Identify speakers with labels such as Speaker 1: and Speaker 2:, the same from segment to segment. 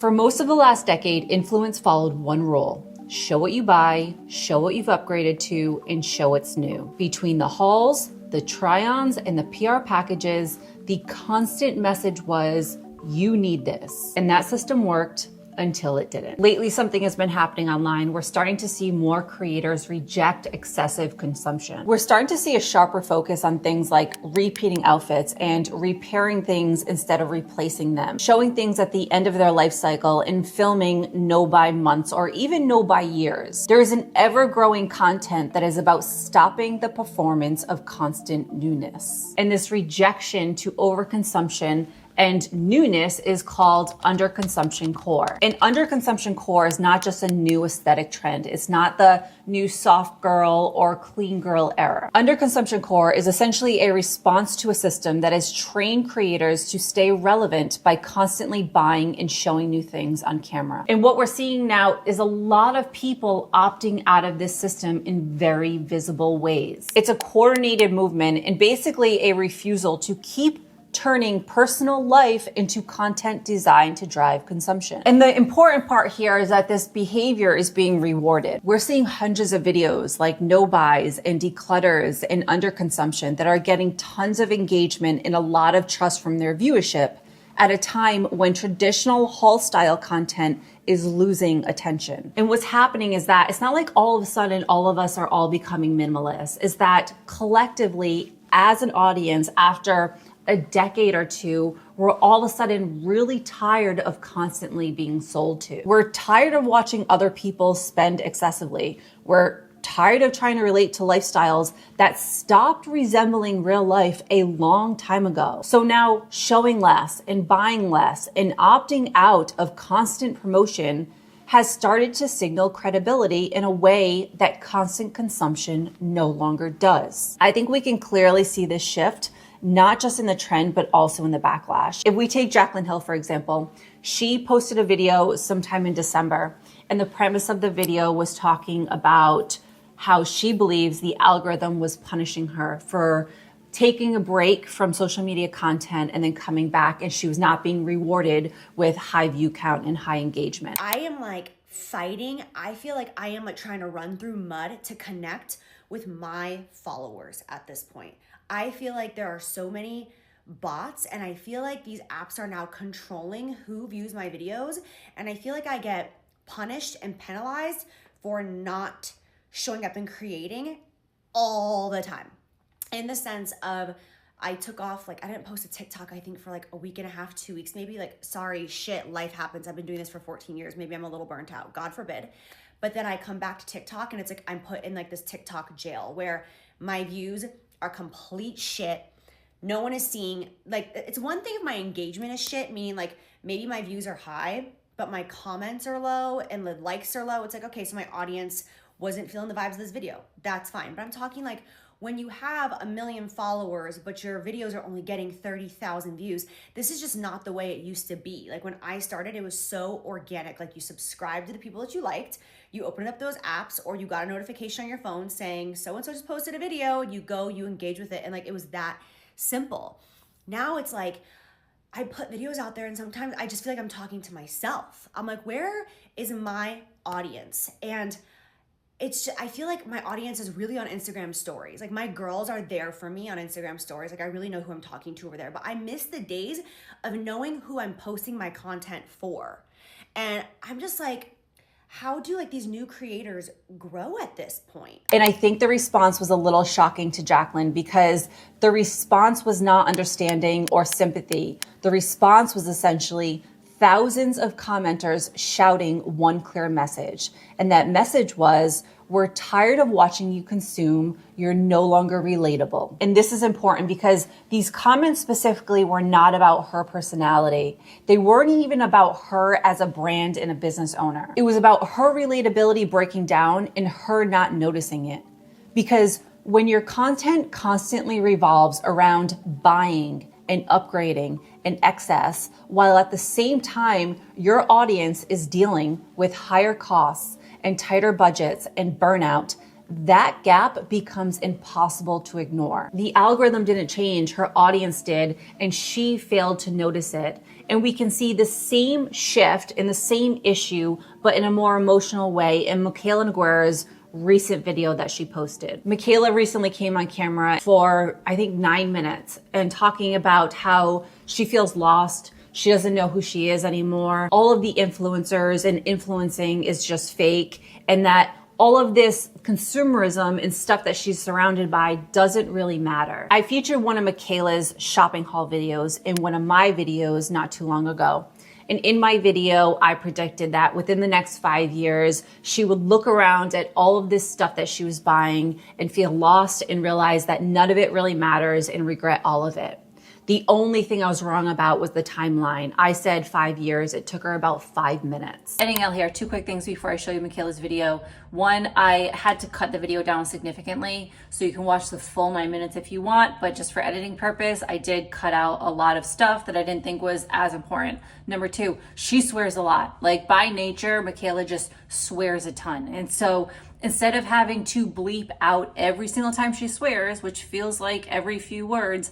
Speaker 1: For most of the last decade, influence followed one rule: show what you buy, show what you've upgraded to, and show what's new. Between the hauls, the try-ons, and the PR packages, the constant message was, you need this. And that system worked until it didn't. Lately, something has been happening online. We're starting to see more creators reject excessive consumption. We're starting to see a sharper focus on things like repeating outfits and repairing things instead of replacing them, showing things at the end of their life cycle and filming no buy months or even no buy years. There is an ever-growing content that is about stopping the performance of constant newness. And this rejection to overconsumption and newness is called underconsumption core. And underconsumption core is not just a new aesthetic trend. It's not the new soft girl or clean girl era. Underconsumption core is essentially a response to a system that has trained creators to stay relevant by constantly buying and showing new things on camera. And what we're seeing now is a lot of people opting out of this system in very visible ways. It's a coordinated movement and basically a refusal to keep turning personal life into content designed to drive consumption. And the important part here is that this behavior is being rewarded. We're seeing hundreds of videos like no buys and declutters and underconsumption that are getting tons of engagement and a lot of trust from their viewership at a time when traditional haul style content is losing attention. And what's happening is that it's not like all of a sudden all of us are all becoming minimalists. It's that collectively as an audience, after a decade or two, we're all of a sudden really tired of constantly being sold to. We're tired of watching other people spend excessively. We're tired of trying to relate to lifestyles that stopped resembling real life a long time ago. So now showing less and buying less and opting out of constant promotion has started to signal credibility in a way that constant consumption no longer does. I think we can clearly see this shift not just in the trend, but also in the backlash. If we take Jaclyn Hill, for example, she posted a video sometime in December, and the premise of the video was talking about how she believes the algorithm was punishing her for taking a break from social media content and then coming back, and she was not being rewarded with high view count and high engagement.
Speaker 2: I am like fighting. I feel like I am like trying to run through mud to connect with my followers at this point. I feel like there are so many bots, and I feel like these apps are now controlling who views my videos, and I feel like I get punished and penalized for not showing up and creating all the time. In the sense of, I took off, like I didn't post a TikTok, I think for like a week and a half, 2 weeks, maybe. Like, sorry, shit, life happens. I've been doing this for 14 years. Maybe I'm a little burnt out, God forbid. But then I come back to TikTok and it's like I'm put in like this TikTok jail where my views are complete shit. No one is seeing, like, it's one thing if my engagement is shit, meaning like maybe my views are high, but my comments are low and the likes are low. It's like, okay, so my audience wasn't feeling the vibes of this video. That's fine. But I'm talking like when you have 1 million followers, but your videos are only getting 30,000 views, this is just not the way it used to be. Like when I started, it was so organic. Like you subscribed to the people that you liked, you opened up those apps, or you got a notification on your phone saying so-and-so just posted a video, you go, you engage with it. And like, it was that simple. Now it's like, I put videos out there and sometimes I just feel like I'm talking to myself. I'm like, where is my audience? And it's just, I feel like my audience is really on Instagram stories. Like my girls are there for me on Instagram stories. Like I really know who I'm talking to over there, but I miss the days of knowing who I'm posting my content for. And I'm just like, how do like these new creators grow at this point?
Speaker 1: And I think the response was a little shocking to Jaclyn because the response was not understanding or sympathy. The response was essentially thousands of commenters shouting one clear message. And that message was, we're tired of watching you consume. You're no longer relatable. And this is important because these comments specifically were not about her personality. They weren't even about her as a brand and a business owner. It was about her relatability breaking down and her not noticing it. Because when your content constantly revolves around buying and upgrading and excess, while at the same time, your audience is dealing with higher costs and tighter budgets and burnout, that gap becomes impossible to ignore. The algorithm didn't change, her audience did, and she failed to notice it. And we can see the same shift in the same issue, but in a more emotional way in Michaela Nguera's recent video that she posted. Michaela recently came on camera for, I think, 9 minutes and talking about how she feels lost. She doesn't know who she is anymore. All of the influencers and influencing is just fake, and that all of this consumerism and stuff that she's surrounded by doesn't really matter. I featured one of Michaela's shopping haul videos in one of my videos not too long ago. And in my video, I predicted that within the next 5 years, she would look around at all of this stuff that she was buying and feel lost and realize that none of it really matters and regret all of it. The only thing I was wrong about was the timeline. I said 5 years. It took her about 5 minutes. Editing out here, 2 quick things before I show you Michaela's video. One, I had to cut the video down significantly, so you can watch the full 9 minutes if you want, but just for editing purpose, I did cut out a lot of stuff that I didn't think was as important. Number 2, she swears a lot. Like, by nature, Michaela just swears a ton. And so instead of having to bleep out every single time she swears, which feels like every few words,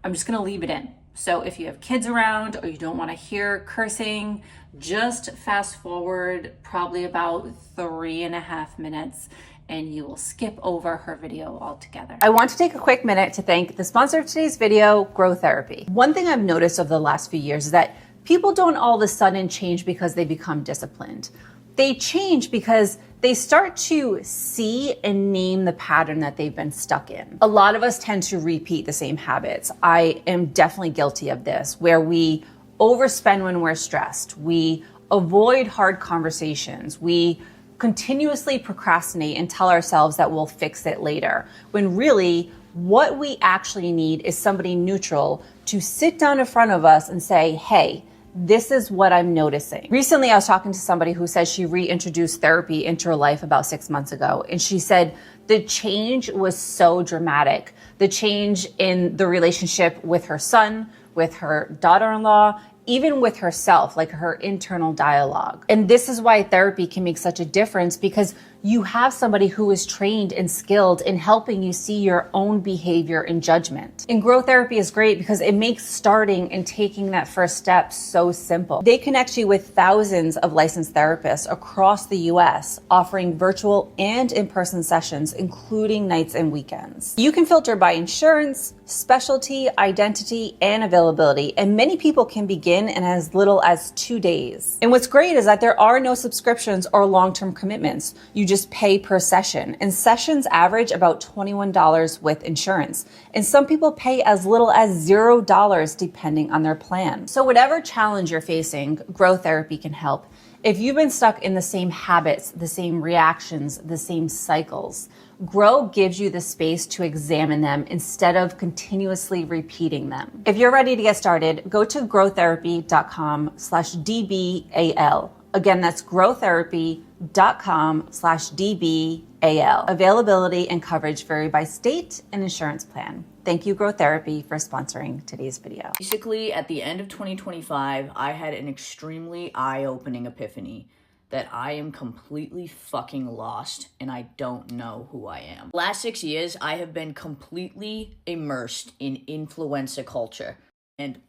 Speaker 1: I'm just gonna leave it in. So if you have kids around or you don't wanna hear cursing, just fast forward probably about 3.5 minutes and you will skip over her video altogether. I want to take a quick minute to thank the sponsor of today's video, Grow Therapy. One thing I've noticed over the last few years is that people don't all of a sudden change because they become disciplined. They change because they start to see and name the pattern that they've been stuck in. A lot of us tend to repeat the same habits. I am definitely guilty of this, where we overspend when we're stressed. We avoid hard conversations. We continuously procrastinate and tell ourselves that we'll fix it later, when really what we actually need is somebody neutral to sit down in front of us and say, hey, this is what I'm noticing. Recently, I was talking to somebody who says she reintroduced therapy into her life about 6 months ago. And she said the change was so dramatic. The change in the relationship with her son, with her daughter-in-law, even with herself, like her internal dialogue. And this is why therapy can make such a difference, because you have somebody who is trained and skilled in helping you see your own behavior and judgment. And Grow Therapy is great because it makes starting and taking that first step so simple. They connect you with thousands of licensed therapists across the US, offering virtual and in-person sessions, including nights and weekends. You can filter by insurance, specialty, identity, and availability, and many people can begin in as little as 2 days. And what's great is that there are no subscriptions or long-term commitments. You just pay per session, and sessions average about $21 with insurance. And some people pay as little as $0 depending on their plan. So whatever challenge you're facing, Grow Therapy can help. If you've been stuck in the same habits, the same reactions, the same cycles, Grow gives you the space to examine them instead of continuously repeating them. If you're ready to get started, go to growtherapy.com/DBAL. Again, that's growtherapy.com/DBAL. Availability and coverage vary by state and insurance plan. Thank you, Grow Therapy, for sponsoring today's video.
Speaker 3: Basically, at the end of 2025, I had an extremely eye-opening epiphany that I am completely fucking lost and I don't know who I am. Last 6 years, I have been completely immersed in influencer culture. And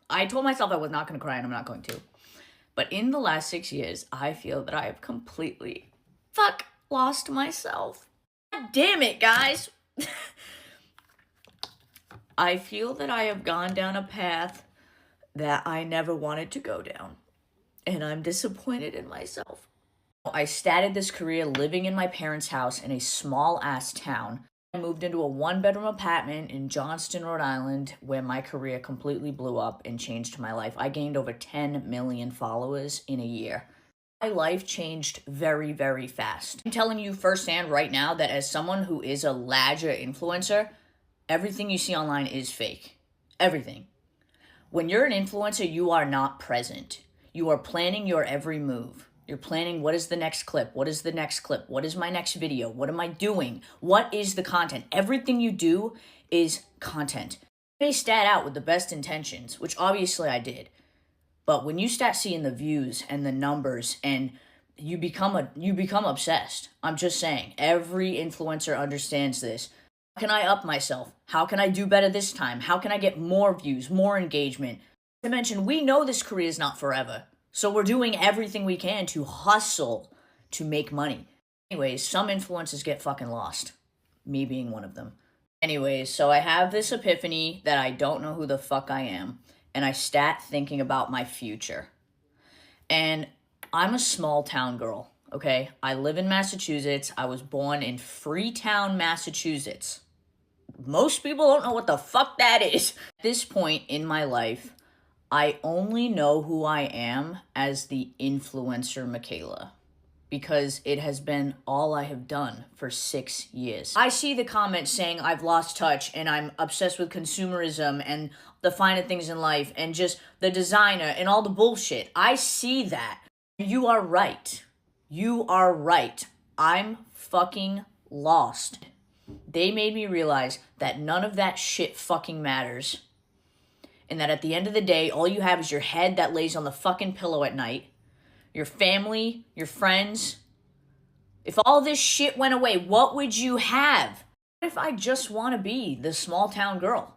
Speaker 3: I told myself I was not going to cry and I'm not going to. But in the last 6 years, I feel that I have completely lost myself. God damn it, guys. I feel that I have gone down a path that I never wanted to go down. And I'm disappointed in myself. I started this career living in my parents' house in a small-ass town. I moved into a 1-bedroom apartment in Johnston, Rhode Island, where my career completely blew up and changed my life. I gained over 10 million followers in a year. My life changed very, very fast. I'm telling you firsthand right now that as someone who is a larger influencer, everything you see online is fake. Everything. When you're an influencer, you are not present. You are planning your every move. You're planning, what is the next clip? What is the next clip? What is my next video? What am I doing? What is the content? Everything you do is content. You may start out with the best intentions, which obviously I did. But when you start seeing the views and the numbers and you become obsessed. I'm just saying, every influencer understands this. How can I up myself? How can I do better this time? How can I get more views, more engagement? To mention, we know this career is not forever. So we're doing everything we can to hustle to make money. Anyways, some influencers get fucking lost. Me being one of them. Anyways, so I have this epiphany that I don't know who the fuck I am. And I start thinking about my future. And I'm a small town girl, okay? I live in Massachusetts. I was born in Freetown, Massachusetts. Most people don't know what the fuck that is. At this point in my life, I only know who I am as the influencer Michaela, because it has been all I have done for 6 years. I see the comments saying I've lost touch and I'm obsessed with consumerism and the finer things in life and just the designer and all the bullshit. I see that. You are right. You are right. I'm fucking lost. They made me realize that none of that shit fucking matters. And that at the end of the day, all you have is your head that lays on the fucking pillow at night, your family, your friends. If all this shit went away, what would you have? What if I just want to be the small town girl?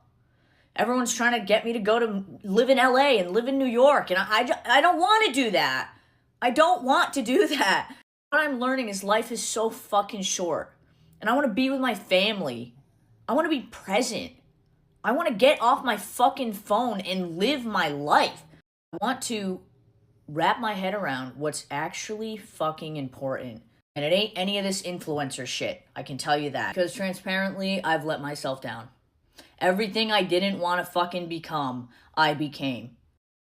Speaker 3: Everyone's trying to get me to go to live in LA and live in New York, and I don't want to do that. I don't want to do that. What I'm learning is life is so fucking short, and I want to be with my family. I want to be present. I want to get off my fucking phone and live my life. I want to wrap my head around what's actually fucking important. And it ain't any of this influencer shit. I can tell you that. Because transparently, I've let myself down. Everything I didn't want to fucking become, I became.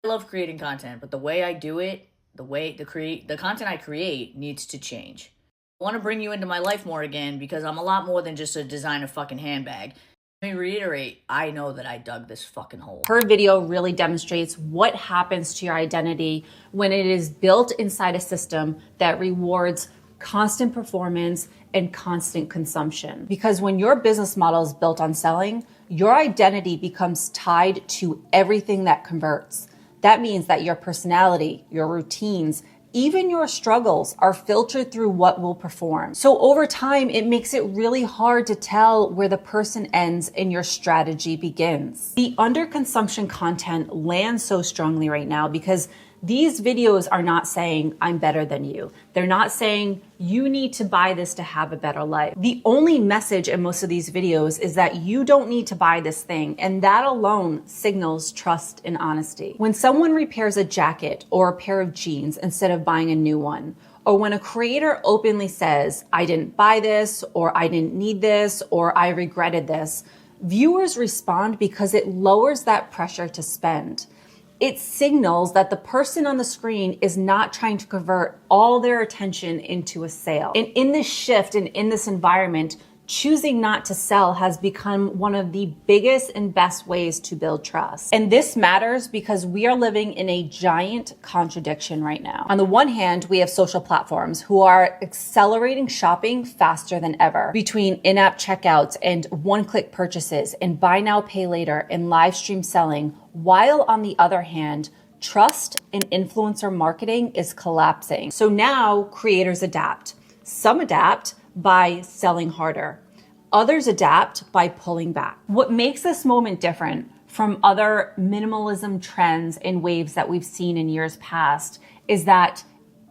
Speaker 3: I love creating content, but the way I do it, the content I create needs to change. I want to bring you into my life more again because I'm a lot more than just a designer fucking handbag. Let me reiterate, I know that I dug this fucking hole.
Speaker 1: Her video really demonstrates what happens to your identity when it is built inside a system that rewards constant performance and constant consumption. Because when your business model is built on selling, your identity becomes tied to everything that converts. That means that your personality, your routines, even your struggles are filtered through what will perform. So over time, it makes it really hard to tell where the person ends and your strategy begins. The underconsumption content lands so strongly right now because these videos are not saying I'm better than you. They're not saying you need to buy this to have a better life. The only message in most of these videos is that you don't need to buy this thing, and that alone signals trust and honesty. When someone repairs a jacket or a pair of jeans instead of buying a new one, or when a creator openly says, I didn't buy this, or I didn't need this, or I regretted this, viewers respond because it lowers that pressure to spend. It signals that the person on the screen is not trying to convert all their attention into a sale. And in this shift and in this environment, choosing not to sell has become one of the biggest and best ways to build trust. And this matters because we are living in a giant contradiction right now. On the one hand, we have social platforms who are accelerating shopping faster than ever between in-app checkouts and one-click purchases and buy now, pay later and live stream selling, while on the other hand, trust in influencer marketing is collapsing. So now creators adapt. Some adapt by selling harder. Others adapt by pulling back. What makes this moment different from other minimalism trends and waves that we've seen in years past is that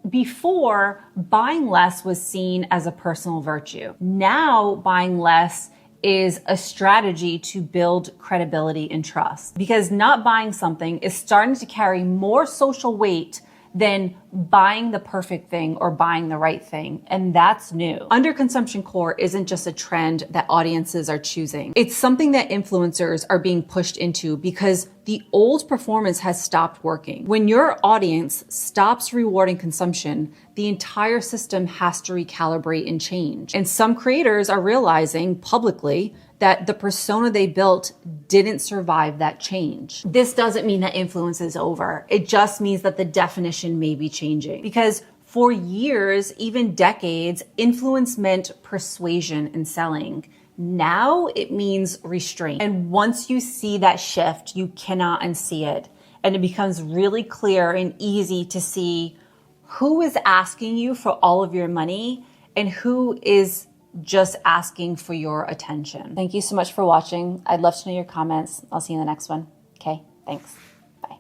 Speaker 1: before, buying less was seen as a personal virtue. Now, buying less is a strategy to build credibility and trust, because not buying something is starting to carry more social weight than buying the perfect thing or buying the right thing. And that's new. Underconsumption core isn't just a trend that audiences are choosing. It's something that influencers are being pushed into because the old performance has stopped working. When your audience stops rewarding consumption, the entire system has to recalibrate and change. And some creators are realizing publicly that the persona they built didn't survive that change. This doesn't mean that influence is over. It just means that the definition may be changing. Because for years, even decades, influence meant persuasion and selling. Now it means restraint. And once you see that shift, you cannot unsee it. And it becomes really clear and easy to see who is asking you for all of your money and who is just asking for your attention. Thank you so much for watching. I'd love to know your comments. I'll see you in the next one. Okay, thanks.